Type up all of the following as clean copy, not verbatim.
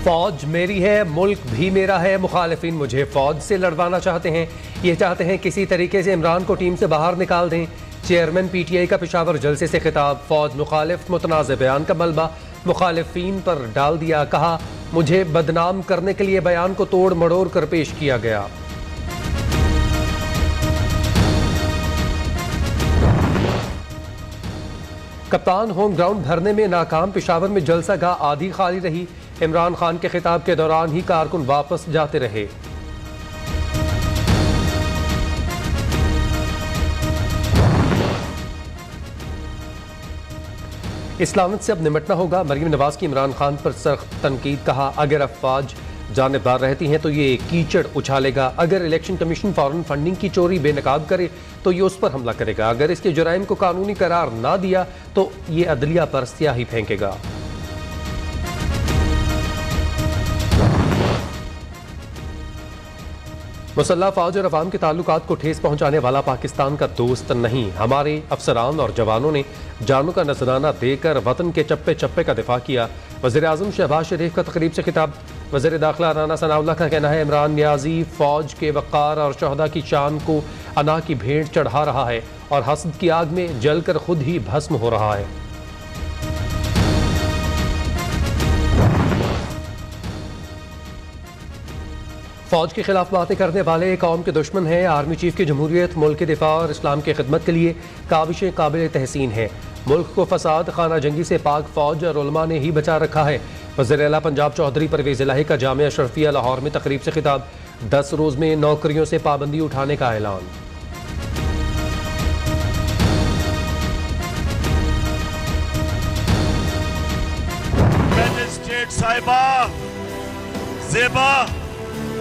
फौज मेरी है, मुल्क भी मेरा है। मुखालिफिन मुझे फौज से लड़वाना चाहते हैं। ये चाहते हैं किसी तरीके से इमरान को टीम से बाहर निकाल दें। चेयरमैन पीटीआई का पेशावर जलसे से खिताब। फौज मुखालिफ मुतनाज़ बयान का मलबा मुखालिफिन पर डाल दिया। कहा मुझे बदनाम करने के लिए बयान को तोड़ मड़ोड़ कर पेश किया गया। कप्तान होम ग्राउंड भरने में नाकाम। पेशावर में जलसा गाह आधी खाली रही। इमरान खान के खिताब के दौरान ही कारकुन वापस जाते रहे। इस्लामियत से अब निमटना होगा। मरीम नवाज की इमरान खान पर सख्त तनकीद। कहा अगर अफवाज जानिबदार रहती हैं तो ये कीचड़ उछालेगा। अगर इलेक्शन कमीशन फॉरेन फंडिंग की चोरी बेनकाब करे तो ये उस पर हमला करेगा। अगर इसके जुराइम को कानूनी करार ना दिया तो ये अदलिया पर स्याही फेंकेगा। मुसल्लह फौज और अवाम के ताल्लुकात को ठेस पहुंचाने वाला पाकिस्तान का दोस्त नहीं। हमारे अफसरान और जवानों ने जानों का नजराना देकर वतन के चप्पे चप्पे का दिफा किया। वज़ीर-ए-आज़म शहबाज शरीफ का तकरीब से खिताब। वज़ीर दाखिला राना सनाउल्लाह का कहना है इमरान नियाजी फौज के वक़ार और शहदा की शान को अना की भेंट चढ़ा रहा है और हसद की आग में जलकर खुद ही भस्म हो रहा है। फौज के खिलाफ बातें करने वाले कौम के दुश्मन हैं। आर्मी चीफ की जमहूरियत मुल्क के दिफा और इस्लाम की खिदमत के लिए काविशें काबिल तहसीन हैं। मुल्क को फसाद खाना जंगी से पाक फौज और उलमा ने ही बचा रखा है। वज़ीर आला पंजाब चौधरी परवेज़ इलाही का जामिया अशरफिया लाहौर में तकरीब से खिताब। 10 रोज़ में नौकरियों से पाबंदी उठाने का ऐलान। मैजिस्ट्रेट साहिबा ज़ेबा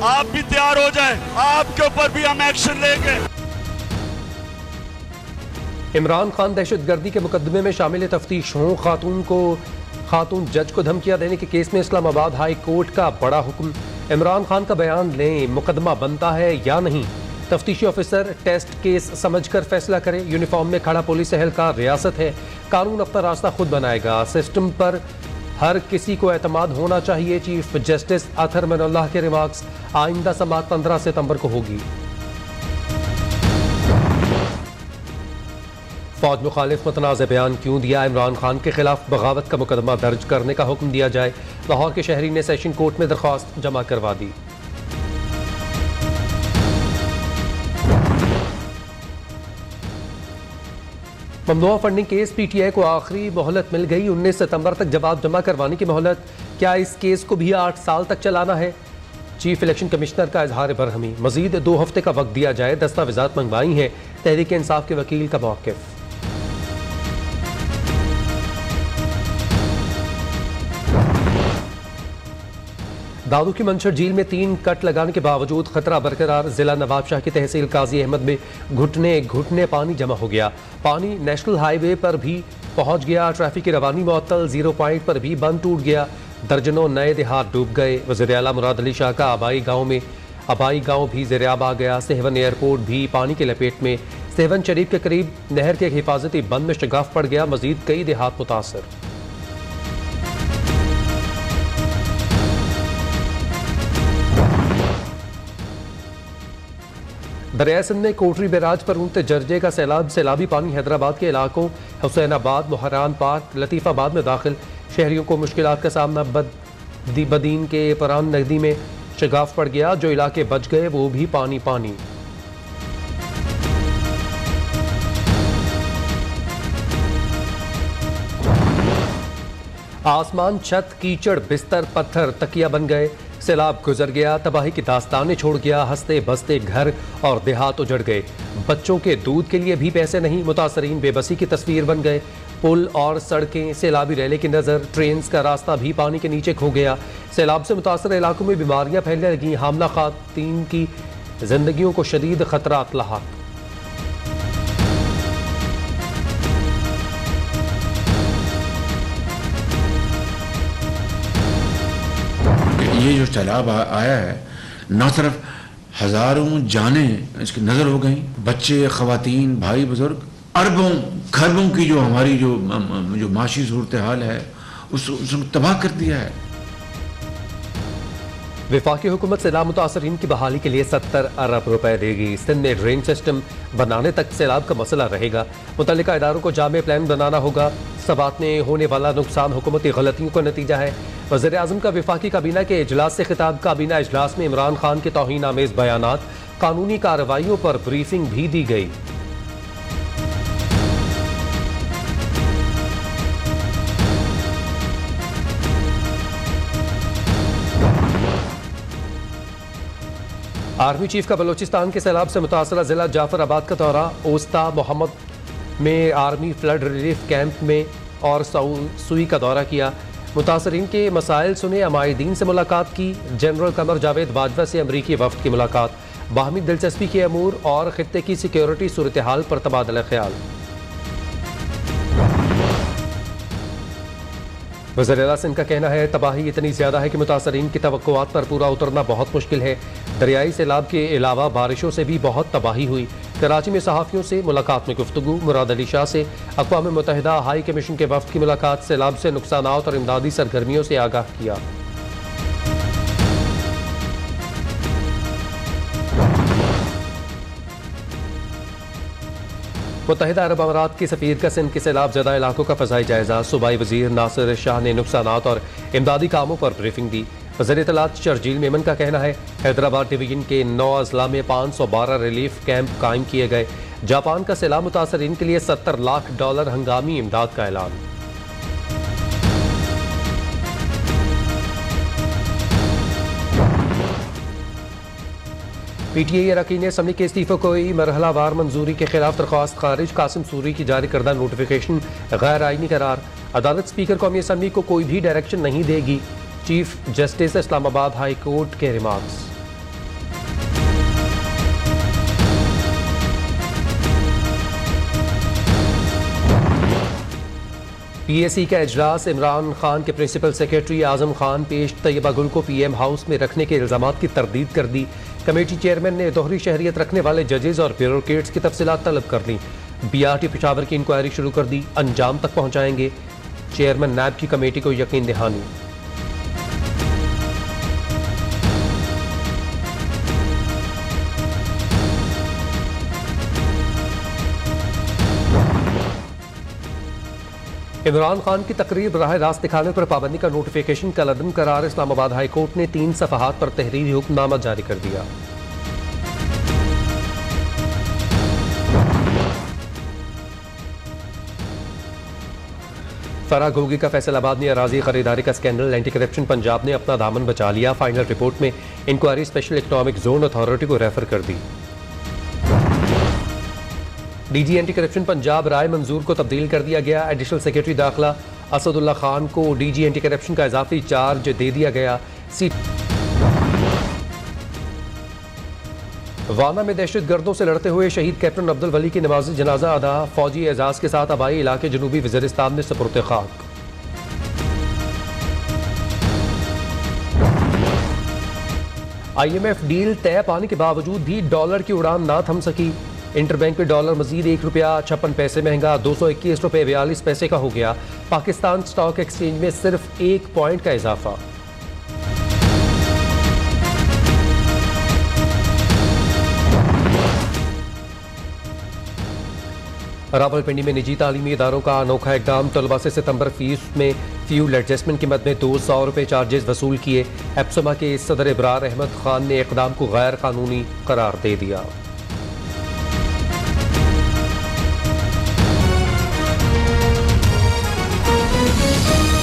आप भी तैयार हो जाएं, आपके ऊपर भी हम एक्शन लेंगे। इमरान खान दहशतगर्दी के मुकदमे में शामिल तफ्तीश हों। खातून जज को धमकियां देने के केस में इस्लामाबाद हाई कोर्ट का बड़ा हुक्म। इमरान खान का बयान लें, मुकदमा बनता है या नहीं। तफ्तीशी ऑफिसर टेस्ट केस समझकर फैसला करे। यूनिफॉर्म में खड़ा पुलिस एहलकार रियासत है। कानून अपना रास्ता खुद बनाएगा। सिस्टम पर हर किसी को एतमाद होना चाहिए। चीफ जस्टिस अतहर मनोल्लाह के रिमार्क्स। आइंदा समाअत 15 सितंबर को होगी। फौज मुखालिफ मुतनाज़ बयान क्यों दिया। इमरान खान के खिलाफ बगावत का मुकदमा दर्ज करने का हुक्म दिया जाए। लाहौर के शहरी ने सेशन कोर्ट में दरख्वास्त जमा करवा दी। ममनुआ फंडिंग केस पीटीआई को आखिरी मोहलत मिल गई। 19 सितंबर तक जवाब जमा करवाने की मोहलत। क्या इस केस को भी 8 साल तक चलाना है। चीफ इलेक्शन कमिश्नर का इजहार बरहमी। मजीद 2 हफ्ते का वक्त दिया जाए। दस्तावेजात मंगवाई हैं। तहरीक इंसाफ के वकील का मौक़िफ़। दादू की मंशर झील में 3 कट लगाने के बावजूद खतरा बरकरार। जिला नवाबशाह की तहसील काजी अहमद में घुटने घुटने पानी जमा हो गया। पानी नेशनल हाईवे पर भी पहुंच गया। ट्रैफिक की रवानी मुअत्तल। 0 पॉइंट पर भी बंद टूट गया। दर्जनों नए देहात डूब गए। वज़ीर आला मुराद अली शाह का आबाई गांव भी ज़ेरियाब आ गया। सेहवन एयरपोर्ट भी पानी की लपेट में। सेहवन शरीफ के करीब नहर के एक हिफाजती बंद में शगाफ पड़ गया। मजीद कई देहात मुतासर। दरिया सिंध में कोटरी बैराज पर उठते जर्जे का सैलाबी पानी हैदराबाद के इलाकों हुसैनाबाद, मोहरान पार्क, लतीफ़ाबाद में दाखिल। शहरियों को मुश्किलात का सामना। बदीन के परान नदी में शगाफ पड़ गया। जो इलाके बच गए वो भी पानी पानी। आसमान छत कीचड़ बिस्तर पत्थर तकिया बन गए। सैलाब गुजर गया। तबाही की दास्तानें छोड़ गया। हंसते बसते घर और देहात उजड़ गए। बच्चों के दूध के लिए भी पैसे नहीं। मुतासरीन बेबसी की तस्वीर बन गए। पुल और सड़कें सैलाबी रैले की नज़र। ट्रेन का रास्ता भी पानी के नीचे खो गया। सैलाब से मुतासर इलाकों में बीमारियां फैलने लगी। हामला खातून की जिंदगियों को शदीद खतरात लाहक। ये जो सैलाब आया है, न सिर्फ हजारों जानें इसकी नजर हो गई, बच्चे, खवातीन, भाई बुजुर्ग, अरबों खरबों की जो हमारी जो माशी सूरत हाल है उसको तबाह कर दिया है। वफाकी हुकूमत सैलाब मुतासरीन की बहाली के लिए 70 अरब रुपए देगी। सिंध में ड्रेन सिस्टम बनाने तक सैलाब का मसला रहेगा। मुतल्लिका इदारों को जामे प्लान बनाना होगा। सबात में होने वाला नुकसान हुकूमती गलतियों का नतीजा है। वज़ीर आज़म का वफाकी काबीना के इजलास से खिताब। काबीना इजलास में इमरान खान के तौहीन आमेज बयानात, कानूनी कार्रवाइयों पर ब्रीफिंग भी दी गई। आर्मी चीफ का बलोचिस्तान के सैलाब से मुतासरा जिला जाफराबाद का दौरा। ओस्ता मोहम्मद में आर्मी फ्लड रिलीफ कैंप में और सुई का दौरा किया। मुतासरीन के मसाइल सुने। अमायदीन से मुलाकात की। जनरल कमर जावेद बाजवा से अमरीकी वफ्द की मुलाकात। बाहमी दिलचस्पी के अमूर और खित्ते की सिक्योरिटी सूरत हाल पर तबादला ख्याल। वज़ीर सिंध का कहना है तबाही इतनी ज़्यादा है कि मुतासरीन की तवक्कुआत पर पूरा उतरना बहुत मुश्किल है। दरियाई सैलाब के अलावा बारिशों से भी बहुत तबाही हुई। कराची में सहाफ़ियों से मुलाकात में गुफ्तगू। मुराद अली शाह से अक़वाम मुत्तहिदा हाई कमीशन के वफ़द की मुलाकात। सैलाब से नुकसानात और इमदादी सरगर्मियों से आगाह किया। मुत्तहिदा अरब अमारात के सफ़ीर का सिंध के सैलाब ज़दा इलाकों का फ़ज़ाई जायज़ा। सूबाई वज़ीर नासिर शाह ने नुकसानात और इमदादी कामों पर ब्रीफिंग दी। वज़ीर इत्तलात शर्जील मेमन का कहना है हैदराबाद डिवीजन के 9 अजला में 512 रिलीफ कैंप कायम किए गए। जापान का सैलाब मुतासरीन के लिए $70 लाख हंगामी इमदाद का ऐलान। PTI अरकान असम्बली के इस्तीफे को मरहलावार मंजूरी के खिलाफ दरख्वास्त खारिज। कासिम सूरी की जारी करदा नोटिफिकेशन गैर आईनी करार। अदालत स्पीकर कौमी असम्बली को कोई भी डायरेक्शन नहीं देगी। Chief justice Islamabad high court के रिमार्क्स। PAC का इजलास। इमरान खान के प्रिंसिपल सेक्रेटरी आजम खान पेश तैयबा गुल को PM हाउस में रखने के इल्जामात की तरदीद कर दी। कमेटी चेयरमैन ने दोहरी शहरियत रखने वाले जजेज और ब्यूरोक्रेट्स की तफसीलात तलब कर ली। BRT पेशावर की इंक्वायरी शुरू कर दी। अंजाम तक पहुंचाएंगे। चेयरमैन नैब की कमेटी को यकीन दहानी। इमरान खान की तकरीर बराह रास्त दिखाने पर पाबंदी का नोटिफिकेशन कलअदम करार। इस्लामाबाद हाई कोर्ट ने 3 सफ़हात पर तहरीरी हुक्मनामा जारी कर दिया। फराह घोगी का फैसलाबाद में अराजी खरीदारी का स्कैंडल। एंटी करप्शन पंजाब ने अपना दामन बचा लिया। फाइनल रिपोर्ट में inquiry special economic zone authority को रेफर कर दी। DG anti corruption Punjab Rai Manzoor को तब्दील कर दिया गया। एडिशनल सेक्रेटरी दाखिला असदुल्ला खान को DG एंटी करप्शन का इजाफी चार्ज दे दिया गया। वाना में दहशतगर्दों से लड़ते हुए शहीद कैप्टन अब्दुल वली की नमाज जनाजा अदा। फौजी एजाज के साथ आबाई इलाके जनूबी वज़ीरिस्तान में सुपुर्द खाक। IMF डील तय पाने के बावजूद भी डॉलर की उड़ान ना थम सकी। इंटरबैंक में डॉलर मजीद ₹1.56 महंगा 221 रुपये 42 पैसे का हो गया। पाकिस्तान स्टॉक एक्सचेंज में सिर्फ 1 पॉइंट का इजाफा। रावलपिंडी में निजी तालीमी इदारों का अनोखा इकदाम। तलबा से सितंबर फीस में फ्यूल एडजस्टमेंट की मद में 200 रुपये चार्जेस वसूल किए। एप्सोमा के सदर इब्रार अहमद खान ने इकदाम को गैर कानूनी करार दे दिया।